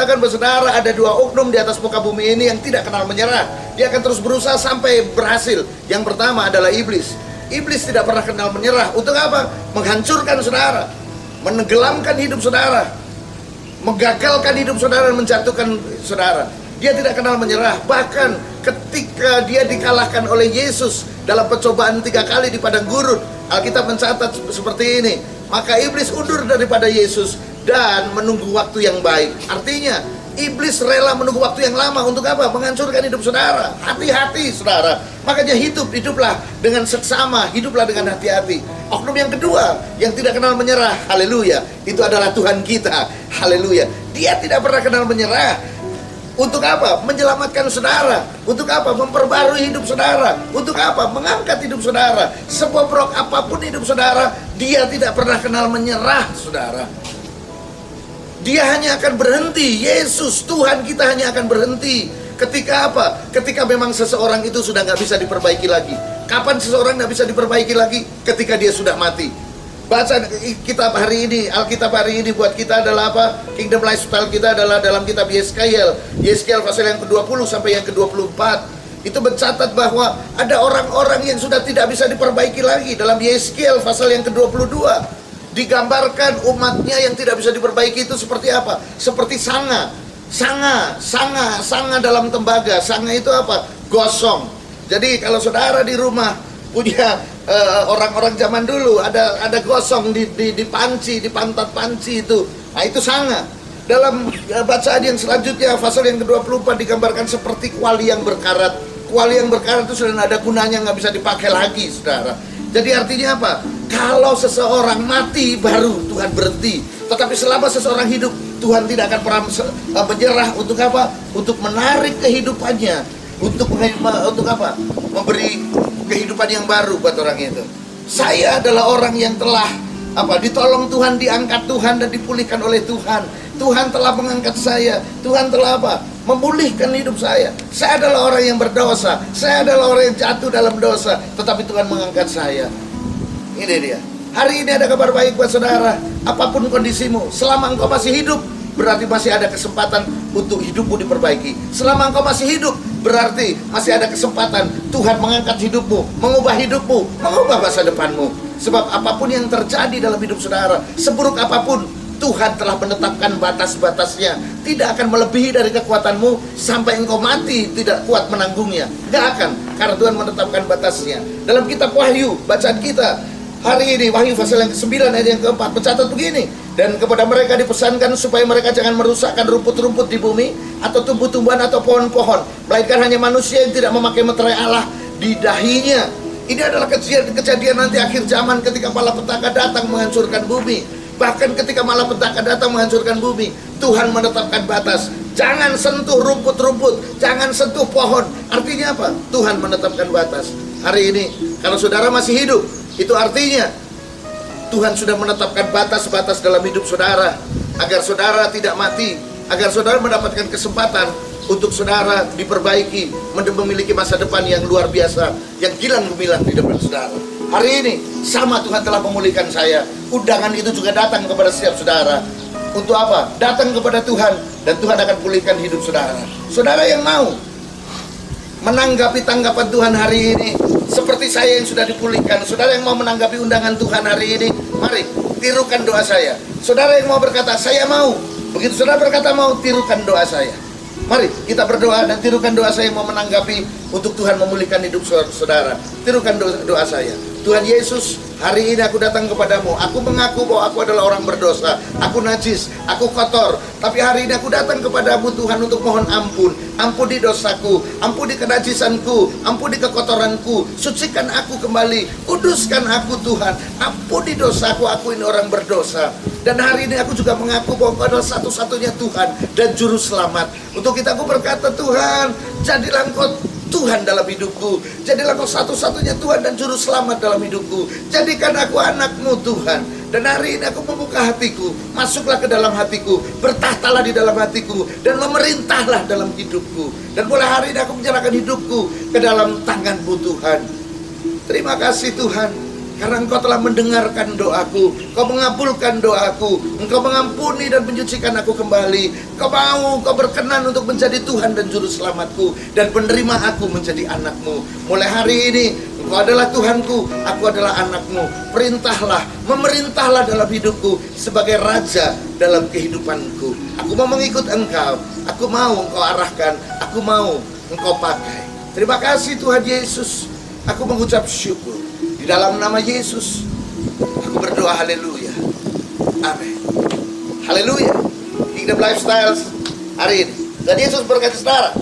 katakan bersaudara, ada dua oknum di atas muka bumi ini yang tidak kenal menyerah. Dia akan terus berusaha sampai berhasil. Yang pertama adalah iblis. Iblis tidak pernah kenal menyerah. Untuk apa? Menghancurkan saudara, menenggelamkan hidup saudara, menggagalkan hidup saudara, dan menjatuhkan saudara. Dia tidak kenal menyerah. Bahkan ketika dia dikalahkan oleh Yesus dalam pencobaan 3 kali di padang gurun, Alkitab mencatat seperti ini. Maka iblis undur daripada Yesus dan menunggu waktu yang baik. Artinya iblis rela menunggu waktu yang lama. Untuk apa? Menghancurkan hidup saudara. Hati-hati saudara. Makanya hiduplah dengan seksama, hiduplah dengan hati-hati. Oknum yang kedua yang tidak kenal menyerah, haleluya, itu adalah Tuhan kita, haleluya. Dia tidak pernah kenal menyerah. Untuk apa? Menyelamatkan saudara. Untuk apa? Memperbarui hidup saudara. Untuk apa? Mengangkat hidup saudara. Sebobrok apapun hidup saudara, dia tidak pernah kenal menyerah, saudara. Dia hanya akan berhenti. Yesus, Tuhan kita hanya akan berhenti ketika apa? Ketika memang seseorang itu sudah nggak bisa diperbaiki lagi. Kapan seseorang nggak bisa diperbaiki lagi? Ketika dia sudah mati. Baca kitab hari ini, Alkitab hari ini buat kita adalah apa? Kingdom Lifestyle kita adalah dalam kitab Yeskiel pasal yang ke-20 sampai yang ke-24. Itu mencatat bahwa ada orang-orang yang sudah tidak bisa diperbaiki lagi. Dalam Yeskiel pasal yang ke-22 digambarkan umatnya yang tidak bisa diperbaiki itu seperti apa? Seperti sanga dalam tembaga. Sanga itu apa? Gosong. Jadi kalau saudara di rumah punya orang-orang zaman dulu, ada gosong di panci, di pantat panci itu. Nah, itu sanga. Dalam bacaan yang selanjutnya pasal yang ke-24 digambarkan seperti kuali yang berkarat. Kuali yang berkarat itu sudah ada gunanya, nggak bisa dipakai lagi, saudara. Jadi artinya apa? Kalau seseorang mati baru Tuhan berhenti. Tetapi selama seseorang hidup, Tuhan tidak akan pernah menyerah. Untuk apa? Untuk menarik kehidupannya. Untuk apa? Memberi kehidupan yang baru buat orang itu. Saya adalah orang yang telah ditolong Tuhan, diangkat Tuhan, dan dipulihkan oleh Tuhan. Tuhan telah mengangkat saya. Tuhan telah memulihkan hidup saya. Saya adalah orang yang berdosa. Saya adalah orang yang jatuh dalam dosa. Tetapi Tuhan mengangkat saya. Ini dia. Hari ini ada kabar baik buat saudara. Apapun kondisimu, selama engkau masih hidup, berarti masih ada kesempatan untuk hidupmu diperbaiki. Selama engkau masih hidup, berarti masih ada kesempatan Tuhan mengangkat hidupmu, mengubah hidupmu, mengubah masa depanmu. Sebab apapun yang terjadi dalam hidup saudara, seburuk apapun, Tuhan telah menetapkan batas-batasnya. Tidak akan melebihi dari kekuatanmu sampai engkau mati tidak kuat menanggungnya. Gak akan, karena Tuhan menetapkan batasnya. Dalam kitab Wahyu, bacaan kita hari ini, Wahyu pasal yang ke-9 ayat yang ke-4 mencatat begini. Dan kepada mereka dipesankan supaya mereka jangan merusakkan rumput-rumput di bumi, atau tumbuh-tumbuhan atau pohon-pohon, melainkan hanya manusia yang tidak memakai meterai Allah di dahinya. Ini adalah kejadian nanti akhir zaman ketika malapetaka datang menghancurkan bumi. Bahkan ketika malapetaka datang menghancurkan bumi, Tuhan menetapkan batas. Jangan sentuh rumput-rumput, jangan sentuh pohon. Artinya apa? Tuhan menetapkan batas. Hari ini, kalau saudara masih hidup, itu artinya Tuhan sudah menetapkan batas-batas dalam hidup saudara, agar saudara tidak mati, agar saudara mendapatkan kesempatan untuk saudara diperbaiki, memiliki masa depan yang luar biasa, yang gilang gemilang di depan saudara. Hari ini sama Tuhan telah memulihkan saya. Undangan itu juga datang kepada setiap saudara. Untuk apa? Datang kepada Tuhan, dan Tuhan akan pulihkan hidup saudara. Saudara yang mau menanggapi tanggapan Tuhan hari ini seperti saya yang sudah dipulihkan, saudara yang mau menanggapi undangan Tuhan hari ini, mari tirukan doa saya. Saudara yang mau berkata saya mau, begitu saudara berkata mau, tirukan doa saya. Mari kita berdoa dan tirukan doa saya mau menanggapi untuk Tuhan memulihkan hidup saudara. Tirukan doa saya. Tuhan Yesus, hari ini aku datang kepadamu. Aku mengaku bahwa aku adalah orang berdosa. Aku najis, aku kotor. Tapi hari ini aku datang kepadamu Tuhan untuk mohon ampun. Ampuni dosaku, ampuni kenajisanku, ampuni kekotoranku. Sucikan aku kembali, kuduskan aku Tuhan. Ampuni dosaku, aku ini orang berdosa. Dan hari ini aku juga mengaku bahwa Engkau adalah satu-satunya Tuhan dan Juru Selamat. Untuk kita aku berkata, Tuhan, jadilah Engkau Tuhan dalam hidupku. Jadilah Engkau satu-satunya Tuhan dan Juru Selamat dalam hidupku. Jadikan aku anak-Mu Tuhan. Dan hari ini aku membuka hatiku. Masuklah ke dalam hatiku. Bertahtalah di dalam hatiku. Dan memerintahlah dalam hidupku. Dan mulai hari ini aku menyerahkan hidupku ke dalam tangan-Mu Tuhan. Terima kasih Tuhan. Karena Engkau telah mendengarkan doaku, Engkau mengabulkan doaku, Engkau mengampuni dan menyucikan aku kembali. Engkau berkenan untuk menjadi Tuhan dan Juru Selamatku, dan menerima aku menjadi anakmu. Mulai hari ini Engkau adalah Tuhanku, aku adalah anakmu. Perintahlah, memerintahlah dalam hidupku sebagai Raja dalam kehidupanku. Aku mau mengikut Engkau, aku mau Engkau arahkan, aku mau Engkau pakai. Terima kasih Tuhan Yesus. Aku mengucap syukur. Di dalam nama Yesus, aku berdoa, haleluya. Amin. Haleluya. Kingdom Lifestyles hari ini. Dan Yesus berkata, saudara,